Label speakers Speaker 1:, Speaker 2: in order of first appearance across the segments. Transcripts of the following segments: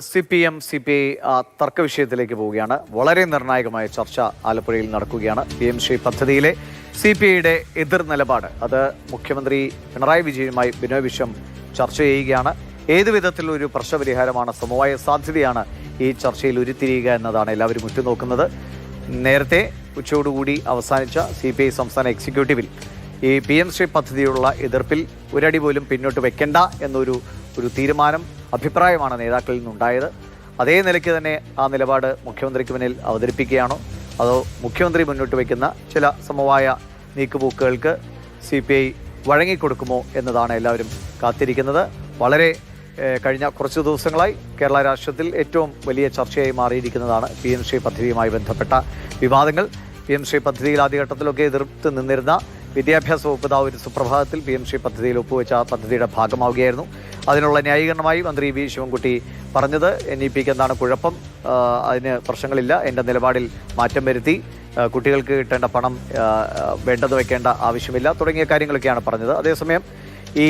Speaker 1: CPM, CPI തർക്ക വിഷയത്തിലേക്ക് പോവുകയാണ്. വളരെ നിർണായകമായ ചർച്ച ആലപ്പുഴയിൽ നടക്കുകയാണ്. PM ശ്രീ പദ്ധതിയിലെ CPIയുടെ എതിർ നിലപാട് അത് മുഖ്യമന്ത്രി പിണറായി വിജയനുമായി ബിനോയ് വിശ്വം ചർച്ച ചെയ്യുകയാണ്. ഏതു വിധത്തിലൊരു പ്രശ്നപരിഹാരമാണ്, സമവായ സാധ്യതയാണ് ഈ ചർച്ചയിൽ ഉരുത്തിരിയുക എന്നതാണ് എല്ലാവരും ഉറ്റുനോക്കുന്നത്. നേരത്തെ ഉച്ചയോടുകൂടി അവസാനിച്ച CPI സംസ്ഥാന എക്സിക്യൂട്ടീവിൽ ഈ PM ശ്രീ പദ്ധതിയുള്ള എതിർപ്പിൽ ഒരടി പോലും പിന്നോട്ട് വെക്കേണ്ട എന്നൊരു തീരുമാനം, അഭിപ്രായമാണ് നേതാക്കളിൽ നിന്നുണ്ടായത്. അതേ നിലയ്ക്ക് തന്നെ ആ നിലപാട് മുഖ്യമന്ത്രിക്ക് മുന്നിൽ അവതരിപ്പിക്കുകയാണോ, അതോ മുഖ്യമന്ത്രി മുന്നോട്ട് വയ്ക്കുന്ന ചില സമവായ നീക്കുപോക്കുകൾക്ക് CPI വഴങ്ങിക്കൊടുക്കുമോ എന്നതാണ് എല്ലാവരും കാത്തിരിക്കുന്നത്. വളരെ കഴിഞ്ഞ കുറച്ച് ദിവസങ്ങളായി കേരള രാഷ്ട്രീയത്തിൽ ഏറ്റവും വലിയ ചർച്ചയായി മാറിയിരിക്കുന്നതാണ് PM ശ്രീ പദ്ധതിയുമായി ബന്ധപ്പെട്ട വിവാദങ്ങൾ. PM ശ്രീ പദ്ധതിയിൽ ആദ്യഘട്ടത്തിലൊക്കെ എതിർത്ത് നിന്നിരുന്ന വിദ്യാഭ്യാസ വകുപ്പ് ഒരു സുപ്രഭാതത്തിൽ PM ശ്രീ പദ്ധതിയിൽ ഒപ്പുവെച്ച പദ്ധതിയുടെ ഭാഗമാവുകയായിരുന്നു. അതിനുള്ള ന്യായീകരണമായി മന്ത്രി വി ശിവൻകുട്ടി പറഞ്ഞത് NEPക്ക് എന്താണ് കുഴപ്പം, അതിന് പ്രശ്നങ്ങളില്ല, എൻ്റെ നിലപാടിൽ മാറ്റം വരുത്തി, കുട്ടികൾക്ക് കിട്ടേണ്ട പണം വേണ്ടത് വയ്ക്കേണ്ട ആവശ്യമില്ല തുടങ്ങിയ കാര്യങ്ങളൊക്കെയാണ് പറഞ്ഞത്. അതേസമയം ഈ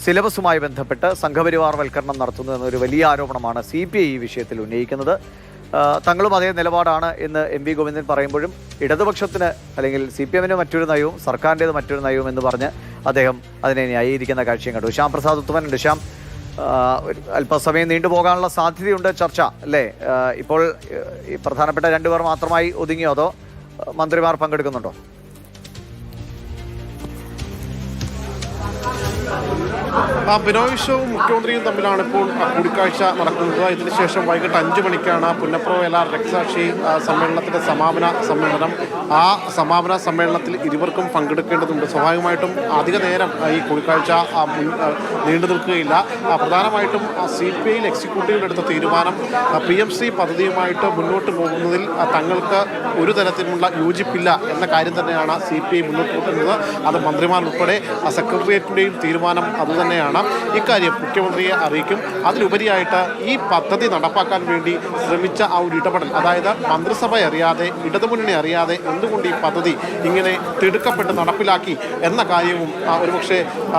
Speaker 1: സിലബസുമായി ബന്ധപ്പെട്ട് സംഘപരിവാർവൽക്കരണം നടത്തുന്നു എന്നൊരു വലിയ ആരോപണമാണ് CPI ഈ വിഷയത്തിൽ ഉന്നയിക്കുന്നത്. തങ്ങളും അതേ നിലപാടാണ് എന്ന് MV ഗോവിന്ദൻ പറയുമ്പോഴും ഇടതുപക്ഷത്തിന് അല്ലെങ്കിൽ CPMന് മറ്റൊരു നയവും സർക്കാരിൻ്റേത് മറ്റൊരു നയവും എന്ന് പറഞ്ഞ് അദ്ദേഹം അതിനെ ന്യായീകരിക്കുന്ന കാഴ്ചയും കണ്ടു. ശ്യാം പ്രസാദ് ഉത്തമനുണ്ട്. ശ്യാം, അല്പസമയം നീണ്ടുപോകാനുള്ള സാധ്യതയുണ്ട് ചർച്ച അല്ലേ? ഇപ്പോൾ ഈ പ്രധാനപ്പെട്ട രണ്ടുപേർ മാത്രമായി ഒതുങ്ങിയോ, അതോ മന്ത്രിമാർ പങ്കെടുക്കുന്നുണ്ടോ?
Speaker 2: ബിനോയ് വിശ്വവും മുഖ്യമന്ത്രിയും തമ്മിലാണ് ഇപ്പോൾ കൂടിക്കാഴ്ച നടക്കുന്നത്. ഇതിനുശേഷം വൈകിട്ട് 5 മണിക്കാണ് പുന്നപ്ര വേലാർ രക്തസാക്ഷി സമ്മേളനത്തിൻ്റെ സമാപന സമ്മേളനം. ആ സമാപന സമ്മേളനത്തിൽ ഇരുവർക്കും പങ്കെടുക്കേണ്ടതുണ്ട്. സ്വാഭാവികമായിട്ടും അധിക നേരം ഈ കൂടിക്കാഴ്ച നീണ്ടു നിൽക്കുകയില്ല. പ്രധാനമായിട്ടും CPIയിൽ എക്സിക്യൂട്ടീവിലെടുത്ത തീരുമാനം PM ശ്രീ പദ്ധതിയുമായിട്ട് മുന്നോട്ട് പോകുന്നതിൽ തങ്ങൾക്ക് ഒരു തരത്തിലുള്ള യോജിപ്പില്ല എന്ന കാര്യം തന്നെയാണ് CPI മുന്നോട്ട് പോകുന്നത്. അത് മന്ത്രിമാർ ഉൾപ്പെടെ സെക്രട്ടേറിയറ്റിൻ്റെയും തീരുമാനം അതുതന്നെയാണ്. ഇക്കാര്യം മുഖ്യമന്ത്രിയെ അറിയിക്കും. അതിലുപരിയായിട്ട് ഈ പദ്ധതി നടപ്പാക്കാൻ വേണ്ടി ശ്രമിച്ച ആ ഒരു ഇടപെടൽ, അതായത് മന്ത്രിസഭ അറിയാതെ, ഇടതുമുന്നണി അറിയാതെ എന്തുകൊണ്ട് ഈ പദ്ധതി ഇങ്ങനെ തിടുക്കപ്പെട്ട് നടപ്പിലാക്കി എന്ന കാര്യവും ഒരുപക്ഷെ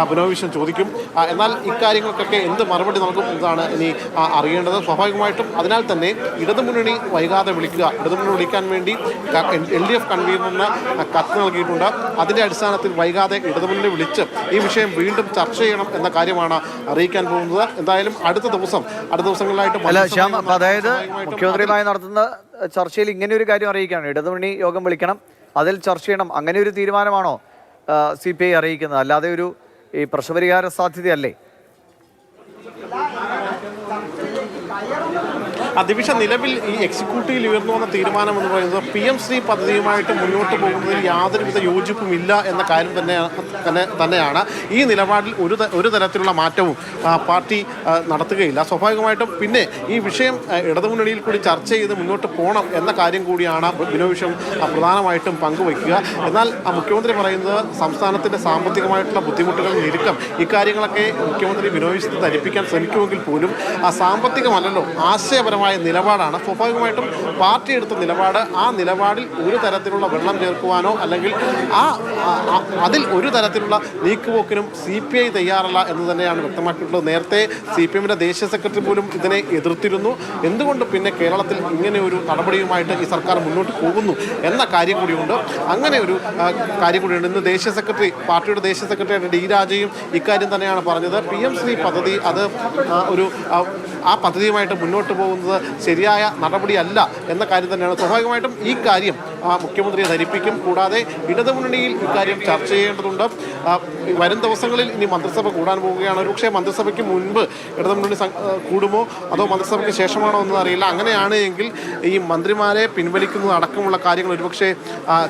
Speaker 2: ബിനോയ് വിശ്വം ചോദിക്കും. എന്നാൽ ഇക്കാര്യങ്ങൾക്കൊക്കെ എന്ത് മറുപടി നൽകും എന്നതാണ് ഇനി അറിയേണ്ടത്. സ്വാഭാവികമായിട്ടും അതിനാൽ തന്നെ ഇടതുമുന്നണി വൈകാതെ വിളിക്കുക, ഇടതുമുന്നണി വിളിക്കാൻ വേണ്ടി LDF കൺവീനറിന് കത്ത് നൽകിയിട്ടുണ്ട്. അതിൻ്റെ അടിസ്ഥാനത്തിൽ വൈകാതെ ഇടതുമുന്നണി വിളിച്ച് ഈ വിഷയം വീണ്ടും ചർച്ച ചെയ്യണം എന്ന കാര്യമാണ് അറിയിക്കാൻ പോകുന്നത്. എന്തായാലും അടുത്ത ദിവസങ്ങളിലായിട്ട്
Speaker 1: അതായത് മുഖ്യമന്ത്രിയുമായി നടത്തുന്ന ചർച്ചയിൽ ഇങ്ങനെ ഒരു കാര്യം അറിയിക്കണം, ഇടതുമുന്നണി യോഗം വിളിക്കണം, അതിൽ ചർച്ച ചെയ്യണം, അങ്ങനെ ഒരു തീരുമാനമാണോ CPI അറിയിക്കുന്നത്? അല്ലാതെ ഒരു ഈ പ്രശ്നപരിഹാര സാധ്യതയല്ലേ?
Speaker 2: ദിവിഷ, നിലവിൽ ഈ എക്സിക്യൂട്ടീവിൽ ഉയർന്നു വന്ന തീരുമാനം എന്ന് പറയുന്നത് PM ശ്രീ പദ്ധതിയുമായിട്ട് മുന്നോട്ട് പോകുന്നതിൽ യാതൊരുവിധ യോജിപ്പുമില്ല എന്ന കാര്യം തന്നെയാണ്. ഈ നിലപാടിൽ ഒരു തരത്തിലുള്ള മാറ്റവും പാർട്ടി നടത്തുകയില്ല. സ്വാഭാവികമായിട്ടും പിന്നെ ഈ വിഷയം ഇടതുമുന്നണിയിൽ കൂടി ചർച്ച ചെയ്ത് മുന്നോട്ട് പോകണം എന്ന കാര്യം കൂടിയാണ് ബിനോയ് വിശ്വം പ്രധാനമായിട്ടും പങ്കുവയ്ക്കുക. എന്നാൽ മുഖ്യമന്ത്രി പറയുന്നത് സംസ്ഥാനത്തിൻ്റെ സാമ്പത്തികമായിട്ടുള്ള ബുദ്ധിമുട്ടുകൾ, ഞെരുക്കം, ഇക്കാര്യങ്ങളൊക്കെ മുഖ്യമന്ത്രി ബിനോയ് വിശ്വത്തെ ധരിപ്പിക്കാൻ ശ്രമിക്കുമെങ്കിൽ പോലും സാമ്പത്തികമല്ലല്ലോ, ആശയപരമായ നിലപാടാണ്. സ്വാഭാവികമായിട്ടും പാർട്ടി എടുത്ത നിലപാട്, ആ നിലപാടിൽ ഒരു തരത്തിലുള്ള വെള്ളം ചേർക്കുവാനോ അല്ലെങ്കിൽ അതിൽ ഒരു തരത്തിലുള്ള നീക്കുപോക്കിനും CPI തയ്യാറല്ല എന്ന് തന്നെയാണ് വ്യക്തമാക്കിയിട്ടുള്ളത്. നേരത്തെ CPMൻ്റെ ദേശീയ സെക്രട്ടറി പോലും ഇതിനെ എതിർത്തിരുന്നു. എന്തുകൊണ്ട് പിന്നെ കേരളത്തിൽ ഇങ്ങനെ ഒരു നടപടിയുമായിട്ട് ഈ സർക്കാർ മുന്നോട്ട് പോകുന്നു എന്ന കാര്യം കൂടിയുണ്ട്. അങ്ങനെ ഒരു കാര്യം കൂടിയുണ്ട്. ഇന്ന് പാർട്ടിയുടെ ദേശീയ സെക്രട്ടറി D രാജയും ഇക്കാര്യം തന്നെയാണ് പറഞ്ഞത്. PM ശ്രീ പദ്ധതി അത് ആ പദ്ധതിയുമായിട്ട് മുന്നോട്ട് പോകുന്നത് ശരിയായ നടപടിയല്ല എന്ന കാര്യം തന്നെയാണ്. സ്വാഭാവികമായിട്ടും ഈ കാര്യം മുഖ്യമന്ത്രിയെ ധരിപ്പിക്കും. കൂടാതെ ഇടതുമുന്നണിയിൽ ഇക്കാര്യം ചർച്ച ചെയ്യേണ്ടതുണ്ട്. വരും ദിവസങ്ങളിൽ ഇനി മന്ത്രിസഭ കൂടാൻ പോവുകയാണ്. ഒരുപക്ഷെ മന്ത്രിസഭയ്ക്ക് മുൻപ് ഇടതുമുന്നണി കൂടുമോ അതോ മന്ത്രിസഭയ്ക്ക് ശേഷമാണോ എന്ന് അറിയില്ല. അങ്ങനെയാണ് എങ്കിൽ ഈ മന്ത്രിമാരെ പിൻവലിക്കുന്നത് അടക്കമുള്ള കാര്യങ്ങൾ ഒരുപക്ഷെ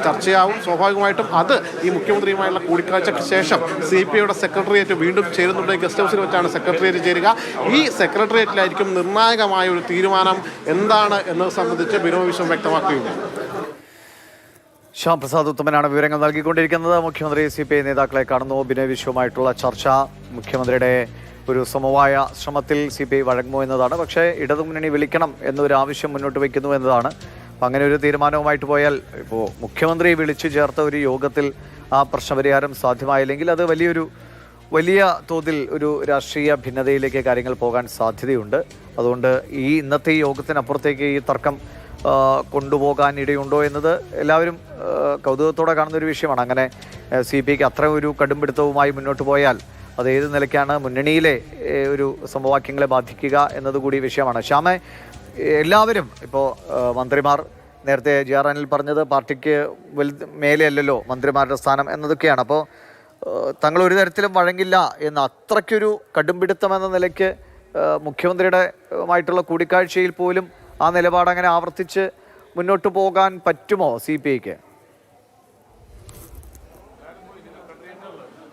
Speaker 2: ചർച്ചയാവും. സ്വാഭാവികമായിട്ടും അത് ഈ മുഖ്യമന്ത്രിയുമായുള്ള കൂടിക്കാഴ്ചയ്ക്ക് ശേഷം CPIയുടെ സെക്രട്ടേറിയറ്റ് വീണ്ടും ചേരുന്നുണ്ട്. ഗസ്റ്റ് ഹൗസിൽ വെച്ചാണ് സെക്രട്ടേറിയറ്റ് ചേരുക. ഈ സെക്രട്ടേറിയറ്റിലായിരിക്കും നിർണായകമായ ഒരു തീരുമാനം എന്താണ് എന്നത് സംബന്ധിച്ച് ബിനോയ് വിശ്വം വ്യക്തമാക്കുകയുണ്ട്.
Speaker 1: ശ്യാം പ്രസാദ് ഉത്തമനാണ് വിവരങ്ങൾ നൽകിക്കൊണ്ടിരിക്കുന്നത്. മുഖ്യമന്ത്രി CPI നേതാക്കളെ കാണുന്നു. ബിനോയ് വിശ്വമായിട്ടുള്ള ചർച്ച, മുഖ്യമന്ത്രിയുടെ ഒരു സമവായ ശ്രമത്തിൽ CPI വഴങ്ങുമോ എന്നതാണ്. പക്ഷേ ഇടതുമുന്നണി വിളിക്കണം എന്നൊരു ആവശ്യം മുന്നോട്ട് വയ്ക്കുന്നു എന്നതാണ്. അപ്പം അങ്ങനെ ഒരു തീരുമാനവുമായിട്ട് പോയാൽ, ഇപ്പോൾ മുഖ്യമന്ത്രി വിളിച്ചു ചേർത്ത ഒരു യോഗത്തിൽ ആ പ്രശ്നപരിഹാരം സാധ്യമായില്ലെങ്കിൽ അത് വലിയ തോതിൽ ഒരു രാഷ്ട്രീയ ഭിന്നതയിലേക്ക് കാര്യങ്ങൾ പോകാൻ സാധ്യതയുണ്ട്. അതുകൊണ്ട് ഇന്നത്തെ ഈ യോഗത്തിനപ്പുറത്തേക്ക് ഈ തർക്കം കൊണ്ടുപോകാൻ ഇടയുണ്ടോ എന്നത് എല്ലാവരും കൗതുകത്തോടെ കാണുന്ന ഒരു വിഷയമാണ്. അങ്ങനെ CPIക്ക് അത്ര ഒരു കടുംപിടുത്തവുമായി മുന്നോട്ട് പോയാൽ അത് ഏത് നിലയ്ക്കാണ് മുന്നണിയിലെ ഒരു സമവാക്യങ്ങളെ ബാധിക്കുക എന്നതുകൂടി വിഷയമാണ്. ശ്യാമ, എല്ലാവരും ഇപ്പോൾ മന്ത്രിമാർ നേരത്തെ JR അനിൽ പറഞ്ഞത് പാർട്ടിക്ക് മേലെയല്ലല്ലോ മന്ത്രിമാരുടെ സ്ഥാനം എന്നതൊക്കെയാണ്. അപ്പോൾ തങ്ങൾ ഒരു തരത്തിലും വഴങ്ങില്ല എന്ന് അത്രയ്ക്കൊരു കടുംപിടുത്തം എന്ന നിലയ്ക്ക് മുഖ്യമന്ത്രിയുടെ മായിട്ടുള്ള കൂടിക്കാഴ്ചയിൽ പോലും ആ നിലപാട് അങ്ങനെ ആവർത്തിച്ച് മുന്നോട്ട് പോകാൻ പറ്റുമോ CPIക്ക്?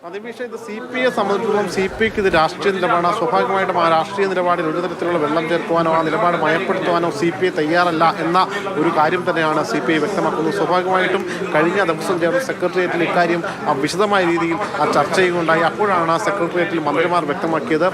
Speaker 2: അതിപേക്ഷ ഇത് CPIയെ സംബന്ധിച്ചിടത്തോളം CPIക്ക് ഇത് രാഷ്ട്രീയ നിലപാടാണ്. സ്വാഭാവികമായിട്ടും ആ രാഷ്ട്രീയ നിലപാടിൽ ഒരു തരത്തിലുള്ള വെള്ളം ചേർക്കുവാനോ ആ നിലപാട് മയപ്പെടുത്തുവാനോ CPI തയ്യാറല്ല എന്ന ഒരു കാര്യം തന്നെയാണ് CPI വ്യക്തമാക്കുന്നത്. സ്വാഭാവികമായിട്ടും കഴിഞ്ഞ ദിവസം ചേർന്ന സെക്രട്ടേറിയറ്റിൽ ഇക്കാര്യം വിശദമായ രീതിയിൽ ചർച്ച ചെയ്യുകയുണ്ടായി. അപ്പോഴാണ് ആ സെക്രട്ടേറിയറ്റിൽ മന്ത്രിമാർ വ്യക്തമാക്കിയത്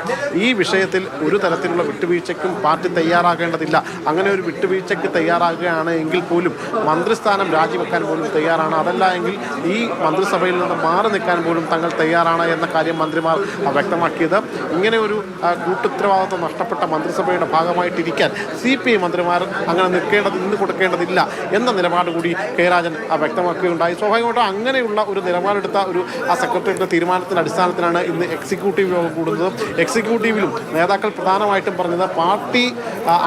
Speaker 2: ഈ വിഷയത്തിൽ ഒരു തരത്തിലുള്ള വിട്ടുവീഴ്ചയ്ക്കും പാർട്ടി തയ്യാറാകേണ്ടതില്ല. അങ്ങനെ ഒരു വിട്ടുവീഴ്ചയ്ക്ക് തയ്യാറാകുകയാണ് എങ്കിൽ പോലും മന്ത്രിസ്ഥാനം രാജിവെക്കാൻ പോലും തയ്യാറാണ്. അതല്ല എങ്കിൽ ഈ മന്ത്രിസഭയിൽ നിന്ന് മാറി നിൽക്കാൻ പോലും തങ്ങൾ തയ്യാറാണ് എന്ന കാര്യം മന്ത്രിമാർ വ്യക്തമാക്കിയത്. ഇങ്ങനെ ഒരു കൂട്ടുത്തരവാദിത്വം നഷ്ടപ്പെട്ട മന്ത്രിസഭയുടെ ഭാഗമായിട്ടിരിക്കാൻ CPI മന്ത്രിമാർ അങ്ങനെ നിന്ന് കൊടുക്കേണ്ടതില്ല എന്ന നിലപാട് കൂടി കെ രാജൻ വ്യക്തമാക്കുകയുണ്ടായി. സ്വാഭാവികമായിട്ടും അങ്ങനെയുള്ള ഒരു നിലപാടെടുത്ത ഒരു സെക്രട്ടറിയുടെ തീരുമാനത്തിന്റെ അടിസ്ഥാനത്തിലാണ് ഇന്ന് എക്സിക്യൂട്ടീവ് യോഗം കൂടുന്നത്. എക്സിക്യൂട്ടീവിലും നേതാക്കൾ പ്രധാനമായിട്ടും പറഞ്ഞത് പാർട്ടി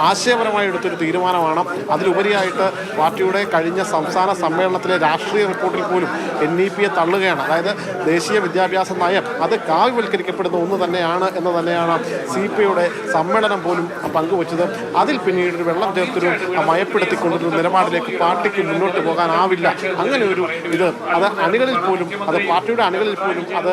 Speaker 2: ആശയപരമായി എടുത്തൊരു തീരുമാനമാണ്. അതിലുപരിയായിട്ട് പാർട്ടിയുടെ കഴിഞ്ഞ സംസ്ഥാന സമ്മേളനത്തിലെ രാഷ്ട്രീയ റിപ്പോർട്ടിൽ പോലും NEPയെ തള്ളുകയാണ്. അതായത് ദേശീയ വിദ്യാഭ്യാസ നയം അത് കാവ്യവൽക്കരിക്കപ്പെടുന്ന ഒന്ന് തന്നെയാണ് എന്ന് തന്നെയാണ് CPIയുടെ സമ്മേളനം പോലും പങ്കുവച്ചത്. അതിൽ പിന്നീട് ഒരു വെള്ളം ചേർത്തൊരു മയപ്പെടുത്തിക്കൊണ്ടൊരു നിലപാടിലേക്ക് പാർട്ടിക്ക് മുന്നോട്ട് പോകാനാവില്ല. അങ്ങനെ ഒരു അത് അണികളിൽ പോലും അത് പാർട്ടിയുടെ അണികളിൽ പോലും അത്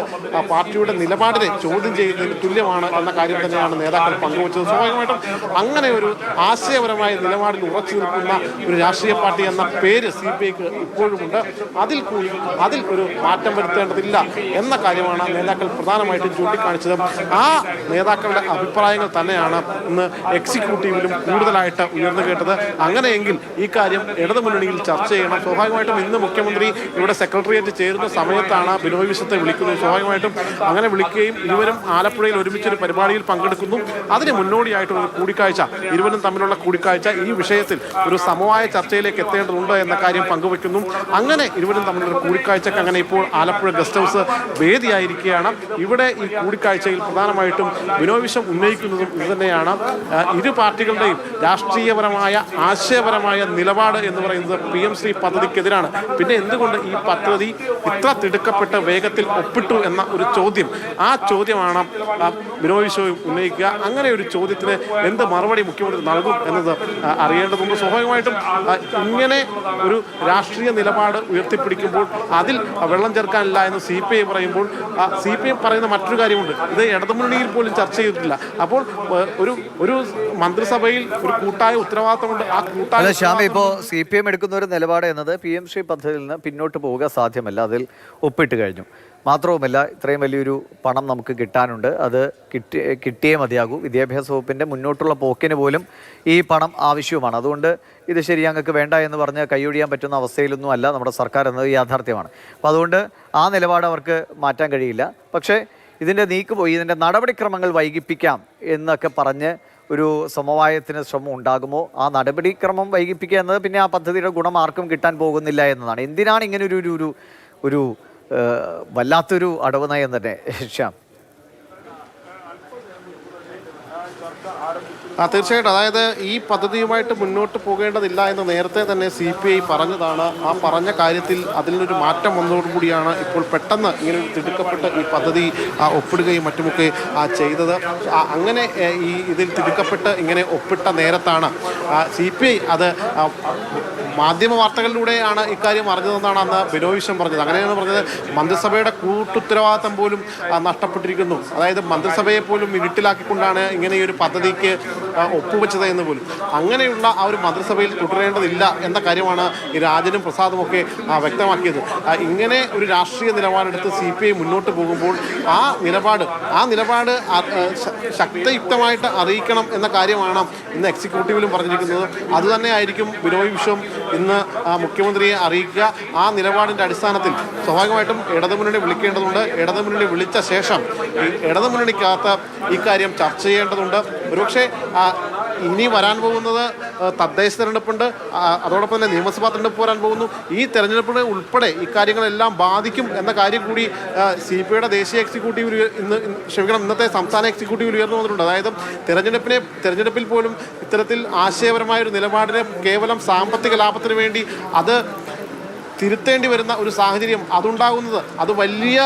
Speaker 2: പാർട്ടിയുടെ നിലപാടിനെ ചോദ്യം ചെയ്യുന്നതിന് തുല്യമാണ് എന്ന കാര്യം തന്നെയാണ് നേതാക്കൾ പങ്കുവച്ചത്. സ്വാഭാവികമായിട്ടും അങ്ങനെ ഒരു ആശയപരമായ നിലപാടിൽ ഉറച്ചു നിൽക്കുന്ന ഒരു രാഷ്ട്രീയ പാർട്ടി എന്ന പേര് CPIക്ക് ഇപ്പോഴുമുണ്ട്. അതിൽ ഒരു മാറ്റം വരുത്തേണ്ടതില്ല എന്ന കാര്യമാണ് നേതാക്കൾ പ്രധാനമായിട്ടും ചൂണ്ടിക്കാണിച്ചത്. ആ നേതാക്കളുടെ അഭിപ്രായങ്ങൾ തന്നെയാണ് ഇന്ന് എക്സിക്യൂട്ടീവിലും കൂടുതലായിട്ട് ഉയർന്നു കേട്ടത്. അങ്ങനെയെങ്കിൽ ഈ കാര്യം ഇടതുമുന്നണിയിൽ ചർച്ച ചെയ്യണം. സ്വാഭാവികമായിട്ടും ഇന്ന് മുഖ്യമന്ത്രി ഇവിടെ സെക്രട്ടേറിയറ്റ് ചേരുന്ന സമയത്താണ് ബിനോയ് വിശ്വത്തെ വിളിക്കുന്നത്. സ്വാഭാവികമായിട്ടും അങ്ങനെ വിളിക്കുകയും ഇരുവരും ആലപ്പുഴയിൽ ഒരുമിച്ചൊരു പരിപാടിയിൽ പങ്കെടുക്കുന്നു. അതിന് മുന്നോടിയായിട്ടുള്ള ഒരു കൂടിക്കാഴ്ച, ഇരുവരും തമ്മിലുള്ള കൂടിക്കാഴ്ച ഈ വിഷയത്തിൽ ഒരു സമവായ ചർച്ചയിലേക്ക് എത്തേണ്ടതുണ്ട് എന്ന കാര്യം പങ്കുവയ്ക്കുന്നു. അങ്ങനെ ഇരുവരും തമ്മിലുള്ള കൂടിക്കാഴ്ചക്ക് അങ്ങനെ ഇപ്പോൾ ആലപ്പുഴ ഗസ്റ്റ് ഹൗസ് വേദിയായിരിക്കുകയാണ്. ഇവിടെ ഈ കൂടിക്കാഴ്ചയിൽ പ്രധാനമായിട്ടും ബിനോയ് വിശ്വം ഉന്നയിക്കുന്നതും ഇത് തന്നെയാണ്. ഇരു പാർട്ടികളുടെയും രാഷ്ട്രീയപരമായ ആശയപരമായ നിലപാട് എന്ന് പറയുന്നത് PM-ശ്രീ പദ്ധതിക്കെതിരാണ്. പിന്നെ എന്തുകൊണ്ട് ഈ പദ്ധതി ഇത്ര തിടുക്കപ്പെട്ട് വേഗത്തിൽ ഒപ്പിട്ടു എന്ന ഒരു ചോദ്യം, ആ ചോദ്യമാണ് ബിനോയ് വിശ്വം ഉന്നയിക്കുക. അങ്ങനെ ഒരു ചോദ്യത്തിന് എന്ത് മറുപടി മുഖ്യമന്ത്രി നൽകും എന്നത് അറിയേണ്ടതുണ്ട്. സ്വാഭാവികമായിട്ടും ഇങ്ങനെ ഒരു രാഷ്ട്രീയ നിലപാട് ഉയർത്തിപ്പിടിക്കുമ്പോൾ അതിൽ വെള്ളം ചേർക്കാനില്ല എന്ന് CPI പറയുമ്പോൾ CPI പറയുന്ന മറ്റൊരു കാര്യമുണ്ട്. ഇത് ഇടതുമുന്നണിയിൽ പോലും ചർച്ച ചെയ്തിട്ടില്ല. അപ്പോൾ ഒരു മന്ത്രിസഭയിൽ ഒരു കൂട്ടായ ഉത്തരവാദിത്തമുണ്ട്. ആ കൂട്ടായ
Speaker 1: ശ്യാമ, ഇപ്പോൾ CPM എടുക്കുന്ന ഒരു നിലപാട് എന്നത് PM-ശ്രീ പദ്ധതിയിൽ നിന്ന് പിന്നോട്ട് പോവുക സാധ്യമല്ല. അതിൽ ഒപ്പിട്ട് കഴിഞ്ഞു. മാത്രവുമല്ല, ഇത്രയും വലിയൊരു പണം നമുക്ക് കിട്ടാനുണ്ട്. അത് കിട്ടിയേ മതിയാകൂ. വിദ്യാഭ്യാസ വകുപ്പിൻ്റെ മുന്നോട്ടുള്ള പോക്കിന് പോലും ഈ പണം ആവശ്യവുമാണ്. അതുകൊണ്ട് ഇത് ശരി, ഞങ്ങൾക്ക് വേണ്ട എന്ന് പറഞ്ഞ് കൈയൊഴിയാൻ പറ്റുന്ന അവസ്ഥയിലൊന്നും അല്ല നമ്മുടെ സർക്കാർ എന്നത് യാഥാർത്ഥ്യമാണ്. അപ്പോൾ അതുകൊണ്ട് ആ നിലപാട് അവർക്ക് മാറ്റാൻ കഴിയില്ല. പക്ഷേ ഇതിൻ്റെ നടപടിക്രമങ്ങൾ വൈകിപ്പിക്കാം എന്നൊക്കെ പറഞ്ഞ് ഒരു സമവായത്തിന് ശ്രമം ഉണ്ടാകുമോ? ആ നടപടിക്രമം വൈകിപ്പിക്കുക എന്നത് പിന്നെ ആ പദ്ധതിയുടെ ഗുണം ആർക്കും കിട്ടാൻ പോകുന്നില്ല എന്നതാണ്. എന്തിനാണ് ഇങ്ങനെ ഒരു വല്ലാത്തൊരു അടവ് നയം തന്നെ ശ്യാം?
Speaker 2: തീർച്ചയായിട്ടും. അതായത് ഈ പദ്ധതിയുമായിട്ട് മുന്നോട്ട് പോകേണ്ടതില്ല എന്ന് നേരത്തെ തന്നെ CPI പറഞ്ഞതാണ്. ആ പറഞ്ഞ കാര്യത്തിൽ അതിനൊരു മാറ്റം വന്നതോടുകൂടിയാണ് ഇപ്പോൾ പെട്ടെന്ന് ഇങ്ങനെ തിടുക്കപ്പെട്ട് ഈ പദ്ധതി ഒപ്പിടുകയും മറ്റുമൊക്കെ ചെയ്തത്. അങ്ങനെ ഇതിൽ തിടുക്കപ്പെട്ട് ഇങ്ങനെ ഒപ്പിട്ട നേരത്താണ് CPI അത് മാധ്യമ വാർത്തകളിലൂടെയാണ് ഇക്കാര്യം അറിഞ്ഞതെന്നാണ് അന്ന് ബിനോയ് വിശ്വം പറഞ്ഞത്. അങ്ങനെയാണ് പറഞ്ഞത്, മന്ത്രിസഭയുടെ കൂട്ടുത്തരവാദിത്തം പോലും നഷ്ടപ്പെട്ടിരിക്കുന്നു. അതായത് മന്ത്രിസഭയെ പോലും ഇരുട്ടിലാക്കിക്കൊണ്ടാണ് ഇങ്ങനെ ഈ ഒരു പദ്ധതിക്ക് ഒപ്പുവെച്ചത് എന്ന് പോലും. അങ്ങനെയുള്ള ആ ഒരു മന്ത്രിസഭയിൽ തുടരേണ്ടതില്ല എന്ന കാര്യമാണ് ഈ രാജനും പ്രസാദും ഒക്കെ വ്യക്തമാക്കിയത്. ഇങ്ങനെ ഒരു രാഷ്ട്രീയ നിലപാടെടുത്ത് CPI മുന്നോട്ട് പോകുമ്പോൾ ആ നിലപാട് ശക്തിയുക്തമായിട്ട് അറിയിക്കണം എന്ന കാര്യമാണ് ഇന്ന് എക്സിക്യൂട്ടീവിലും പറഞ്ഞിരിക്കുന്നത്. അതുതന്നെയായിരിക്കും ബിനോയ് വിശ്വം ഇന്ന് മുഖ്യമന്ത്രിയെ അറിയിക്കുക. ആ നിലപാടിൻ്റെ അടിസ്ഥാനത്തിൽ സ്വാഭാവികമായിട്ടും ഇടതുമുന്നണി വിളിക്കേണ്ടതുണ്ട്. ഇടതുമുന്നണി വിളിച്ച ശേഷം ഈ ഇടതുമുന്നണിക്കകത്ത് ഇക്കാര്യം ചർച്ച ചെയ്യേണ്ടതുണ്ട്. ഒരുപക്ഷെ ഇനി വരാൻ പോകുന്നത് തദ്ദേശ തെരഞ്ഞെടുപ്പുണ്ട്, അതോടൊപ്പം തന്നെ നിയമസഭാ തെരഞ്ഞെടുപ്പ് വരാൻ പോകുന്നു. ഈ തെരഞ്ഞെടുപ്പിന് ഉൾപ്പെടെ ഇക്കാര്യങ്ങളെല്ലാം ബാധിക്കും എന്ന കാര്യം കൂടി CPIയുടെ ദേശീയ എക്സിക്യൂട്ടീവിൽ ഇന്നത്തെ സംസ്ഥാന എക്സിക്യൂട്ടീവിൽ ഉയർന്നു വന്നിട്ടുണ്ട്. അതായത് തെരഞ്ഞെടുപ്പിൽ പോലും ഇത്തരത്തിൽ ആശയപരമായ ഒരു നിലപാടിനെ കേവലം സാമ്പത്തിക ലാഭത്തിന് വേണ്ടി അത് തിരുത്തേണ്ടി വരുന്ന ഒരു സാഹചര്യം അതുണ്ടാകുന്നത് അത് വലിയ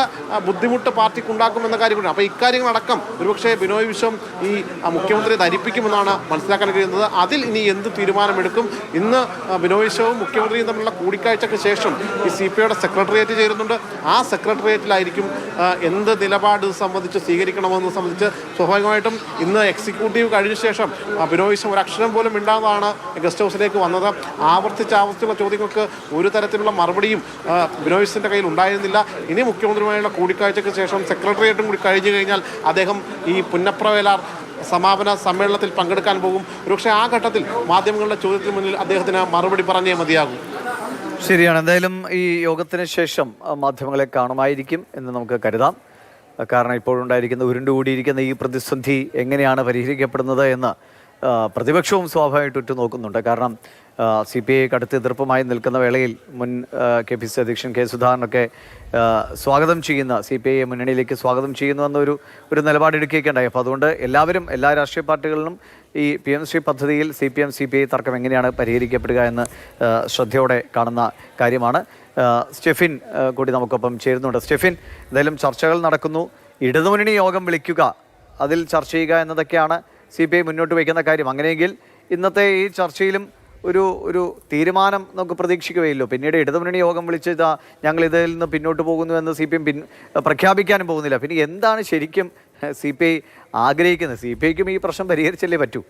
Speaker 2: ബുദ്ധിമുട്ട് പാർട്ടിക്കുണ്ടാക്കുമെന്ന കാര്യം കൂടി. അപ്പോൾ ഇക്കാര്യങ്ങളടക്കം ഒരുപക്ഷെ ബിനോയ് വിശ്വം ഈ മുഖ്യമന്ത്രിയെ ധരിപ്പിക്കുമെന്നാണ് മനസ്സിലാക്കാൻ കഴിയുന്നത്. അതിൽ ഇനി എന്ത് തീരുമാനമെടുക്കും? ഇന്ന് ബിനോയ് വിശ്വവും മുഖ്യമന്ത്രിയും തമ്മിലുള്ള കൂടിക്കാഴ്ചയ്ക്ക് ശേഷം ഈ CPIയുടെ സെക്രട്ടേറിയറ്റ് ചേരുന്നുണ്ട്. ആ സെക്രട്ടേറിയറ്റിലായിരിക്കും എന്ത് നിലപാട് സംബന്ധിച്ച് സ്വീകരിക്കണമെന്ന് സംബന്ധിച്ച്. സ്വാഭാവികമായിട്ടും ഇന്ന് എക്സിക്യൂട്ടീവ് കഴിഞ്ഞ ശേഷം ബിനോയ് വിശ്വം ഒരു അക്ഷരം പോലും മിണ്ടാതാണ് ഗസ്റ്റ് ഹൗസിലേക്ക് വന്നത്. ആവർത്തിച്ചുള്ള ചോദ്യങ്ങൾക്ക് ഒരു തരത്തിലുള്ള മറുപടിയും ബിനോയ് വിശ്വത്തിൻ്റെ കയ്യിൽ ഉണ്ടായിരുന്നില്ല. ഇനി മുഖ്യമന്ത്രിയുമായുള്ള കൂടിക്കാഴ്ചയ്ക്ക് ശേഷം സെക്രട്ടേറിയറ്റും കൂടി കഴിഞ്ഞു കഴിഞ്ഞാൽ അദ്ദേഹം ഈ പുന്നപ്രവേലാർ സമാപന സമ്മേളനത്തിൽ പങ്കെടുക്കാൻ പോകും. ഒരുപക്ഷെ ആ ഘട്ടത്തിൽ മാധ്യമങ്ങളുടെ ചോദ്യത്തിന് മുന്നിൽ അദ്ദേഹത്തിന് മറുപടി പറഞ്ഞേ മതിയാകും.
Speaker 1: ശരിയാണ്. എന്തായാലും ഈ യോഗത്തിന് ശേഷം മാധ്യമങ്ങളെ കാണുമായിരിക്കും എന്ന് നമുക്ക് കരുതാം. കാരണം ഇപ്പോഴുണ്ടായിരിക്കുന്ന ഉരുണ്ടുകൂടിയിരിക്കുന്ന ഈ പ്രതിസന്ധി എങ്ങനെയാണ് പരിഹരിക്കപ്പെടുന്നത് എന്ന് പ്രതിപക്ഷവും സ്വാഭാവികമായിട്ട് ഉറ്റുനോക്കുന്നുണ്ട്. കാരണം CPI കടുത്ത എതിർപ്പുമായി നിൽക്കുന്ന വേളയിൽ മുൻ KPCC അധ്യക്ഷൻ K. സുധാകരനൊക്കെ സ്വാഗതം ചെയ്യുന്ന CPIയെ മുന്നണിയിലേക്ക് സ്വാഗതം ചെയ്യുന്നു എന്നൊരു നിലപാടെടുക്കുകയുണ്ടായി. അപ്പോൾ അതുകൊണ്ട് എല്ലാ രാഷ്ട്രീയ പാർട്ടികളിലും ഈ PM-ശ്രീ പദ്ധതിയിൽ CPM-CPI തർക്കം എങ്ങനെയാണ് പരിഹരിക്കപ്പെടുക എന്ന് ശ്രദ്ധയോടെ കാണുന്ന കാര്യമാണ്. സ്റ്റെഫിൻ കൂടി നമുക്കൊപ്പം ചേരുന്നുണ്ട്. സ്റ്റെഫിൻ, എന്തായാലും ചർച്ചകൾ നടക്കുന്നു. ഇടതുമുന്നണി യോഗം വിളിക്കുക, അതിൽ ചർച്ച ചെയ്യുക എന്നതൊക്കെയാണ് CPI മുന്നോട്ട് വയ്ക്കുന്ന കാര്യം. അങ്ങനെയെങ്കിൽ ഇന്നത്തെ ഈ ചർച്ചയിലും ഒരു തീരുമാനം നമുക്ക് പ്രതീക്ഷിക്കുകയില്ലോ. പിന്നീട് ഇടതുമുന്നണി യോഗം വിളിച്ച് ഞങ്ങൾ ഇതിൽ നിന്ന് പിന്നോട്ട് പോകുന്നു എന്ന് CPM പ്രഖ്യാപിക്കാനും പോകുന്നില്ല. പിന്നെ എന്താണ് ശരിക്കും CPI ആഗ്രഹിക്കുന്നത്? CPIക്കും ഈ പ്രശ്നം പരിഹരിച്ചല്ലേ പറ്റൂ?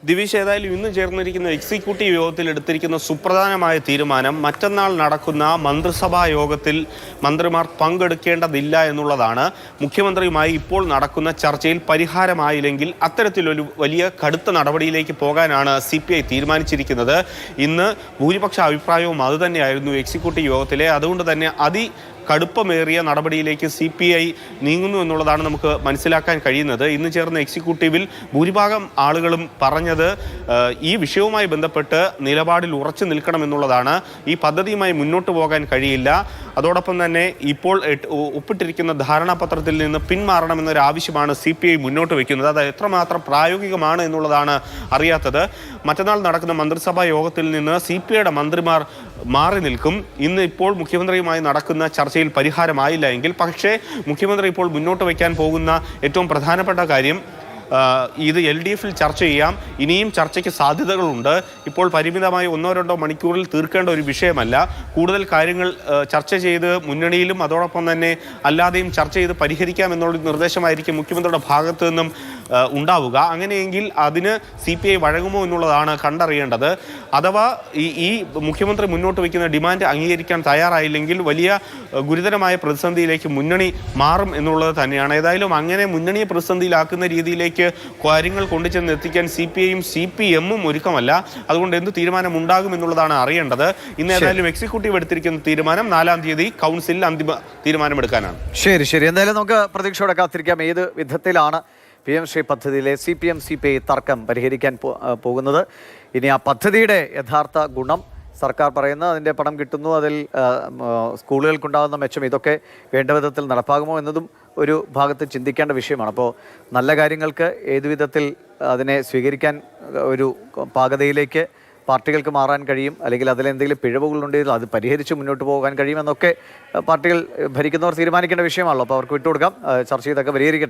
Speaker 3: ദിവിഷ്, ഏതായാലും ഇന്ന് ചേർന്നിരിക്കുന്ന എക്സിക്യൂട്ടീവ് യോഗത്തിൽ എടുത്തിരിക്കുന്ന സുപ്രധാനമായ തീരുമാനം മറ്റന്നാൾ നടക്കുന്ന മന്ത്രിസഭാ യോഗത്തിൽ മന്ത്രിമാർ പങ്കെടുക്കേണ്ടതില്ല എന്നുള്ളതാണ്. മുഖ്യമന്ത്രിയുമായി ഇപ്പോൾ നടക്കുന്ന ചർച്ചയിൽ പരിഹാരമായില്ലെങ്കിൽ അത്തരത്തിലൊരു വലിയ കടുത്ത നടപടിയിലേക്ക് പോകാനാണ് CPI തീരുമാനിച്ചിരിക്കുന്നത്. ഇന്ന് ഭൂരിപക്ഷ അഭിപ്രായവും അതുതന്നെയായിരുന്നു എക്സിക്യൂട്ടീവ് യോഗത്തിലെ. അതുകൊണ്ട് തന്നെ കടുപ്പമേറിയ നടപടിയിലേക്ക് CPI നീങ്ങുന്നു എന്നുള്ളതാണ് നമുക്ക് മനസ്സിലാക്കാൻ കഴിയുന്നത്. ഇന്ന് ചേർന്ന എക്സിക്യൂട്ടീവിൽ ഭൂരിഭാഗം ആളുകളും പറഞ്ഞത് ഈ വിഷയവുമായി ബന്ധപ്പെട്ട് നിലപാടിൽ ഉറച്ചു നിൽക്കണമെന്നുള്ളതാണ്. ഈ പദ്ധതിയുമായി മുന്നോട്ട് പോകാൻ കഴിയില്ല. അതോടൊപ്പം തന്നെ ഇപ്പോൾ ഒപ്പിട്ടിരിക്കുന്ന ധാരണാപത്രത്തിൽ നിന്ന് പിന്മാറണമെന്നൊരു ആവശ്യമാണ് CPI മുന്നോട്ട് വയ്ക്കുന്നത്. അത് എത്രമാത്രം പ്രായോഗികമാണ് എന്നുള്ളതാണ് അറിയാത്തത്. മറ്റന്നാൾ നടക്കുന്ന മന്ത്രിസഭാ യോഗത്തിൽ നിന്ന് CPIയുടെ മന്ത്രിമാർ മാറി നിൽക്കും. ഇന്ന് ഇപ്പോൾ മുഖ്യമന്ത്രിയുമായി നടക്കുന്ന ചർച്ചയിൽ പരിഹാരമായില്ല എങ്കിൽ പക്ഷേ മുഖ്യമന്ത്രി ഇപ്പോൾ മുന്നോട്ട് വയ്ക്കാൻ പോകുന്ന ഏറ്റവും പ്രധാനപ്പെട്ട കാര്യം ഇത് LDF-ൽ ചർച്ച ചെയ്യാം. ഇനിയും ചർച്ചയ്ക്ക് സാധ്യതകളുണ്ട്. ഇപ്പോൾ പരിമിതമായി 1-2 മണിക്കൂറിൽ തീർക്കേണ്ട ഒരു വിഷയമല്ല. കൂടുതൽ കാര്യങ്ങൾ ചർച്ച ചെയ്ത് മുന്നണിയിലും അതോടൊപ്പം തന്നെ അല്ലാതെയും ചർച്ച ചെയ്ത് പരിഹരിക്കാം എന്നുള്ളൊരു നിർദ്ദേശമായിരിക്കും മുഖ്യമന്ത്രിയുടെ ഭാഗത്തു നിന്നും ഉണ്ടാവുക. അങ്ങനെയെങ്കിൽ അതിന് CPI വഴങ്ങുമോ എന്നുള്ളതാണ് കണ്ടറിയേണ്ടത്. അഥവാ ഈ മുഖ്യമന്ത്രി മുന്നോട്ട് വയ്ക്കുന്ന ഡിമാൻഡ് അംഗീകരിക്കാൻ തയ്യാറായില്ലെങ്കിൽ വലിയ ഗുരുതരമായ പ്രതിസന്ധിയിലേക്ക് മുന്നണി മാറും എന്നുള്ളത് തന്നെയാണ്. ഏതായാലും അങ്ങനെ മുന്നണിയെ പ്രതിസന്ധിയിലാക്കുന്ന രീതിയിലേക്ക് കാര്യങ്ങൾ കൊണ്ടുചെന്ന് എത്തിക്കാൻ CPIയും CPM-ഉം ഒരുക്കമല്ല. അതുകൊണ്ട് എന്ത് തീരുമാനം ഉണ്ടാകും എന്നുള്ളതാണ് അറിയേണ്ടത്. ഇന്ന് ഏതായാലും എക്സിക്യൂട്ടീവ് എടുത്തിരിക്കുന്ന തീരുമാനം 4-ാം തീയതി കൗൺസിലിൽ അന്തിമ തീരുമാനമെടുക്കാനാണ്.
Speaker 1: ശരി. എന്തായാലും നമുക്ക് പ്രതീക്ഷയോടെ കാത്തിരിക്കാം ഏത് വിധത്തിലാണ് PM-ശ്രീ പദ്ധതിയിലെ CPM-CPI തർക്കം പരിഹരിക്കാൻ പോകുന്നത്. ഇനി ആ പദ്ധതിയുടെ യഥാർത്ഥ ഗുണം സർക്കാർ പറയുന്നത് അതിൻ്റെ പണം കിട്ടുന്നു, അതിൽ സ്കൂളുകൾക്കുണ്ടാകുന്ന മെച്ചം, ഇതൊക്കെ വേണ്ട വിധത്തിൽ നടപ്പാകുമോ എന്നതും ഒരു ഭാഗത്ത് ചിന്തിക്കേണ്ട വിഷയമാണ്. അപ്പോൾ നല്ല കാര്യങ്ങൾക്ക് ഏതു വിധത്തിൽ അതിനെ സ്വീകരിക്കാൻ ഒരു പാകതയിലേക്ക് പാർട്ടികൾക്ക് മാറാൻ കഴിയും, അല്ലെങ്കിൽ അതിലെന്തെങ്കിലും പിഴവുകളുണ്ടെങ്കിൽ അത് പരിഹരിച്ച് മുന്നോട്ട് പോകാൻ കഴിയുമെന്നൊക്കെ പാർട്ടികൾ ഭരിക്കുന്നവർ തീരുമാനിക്കേണ്ട വിഷയമാണല്ലോ. അപ്പോൾ അവർക്ക് വിട്ടുകൊടുക്കാം, ചർച്ച ചെയ്തൊക്കെ പരിഹരിക്കട്ടെ.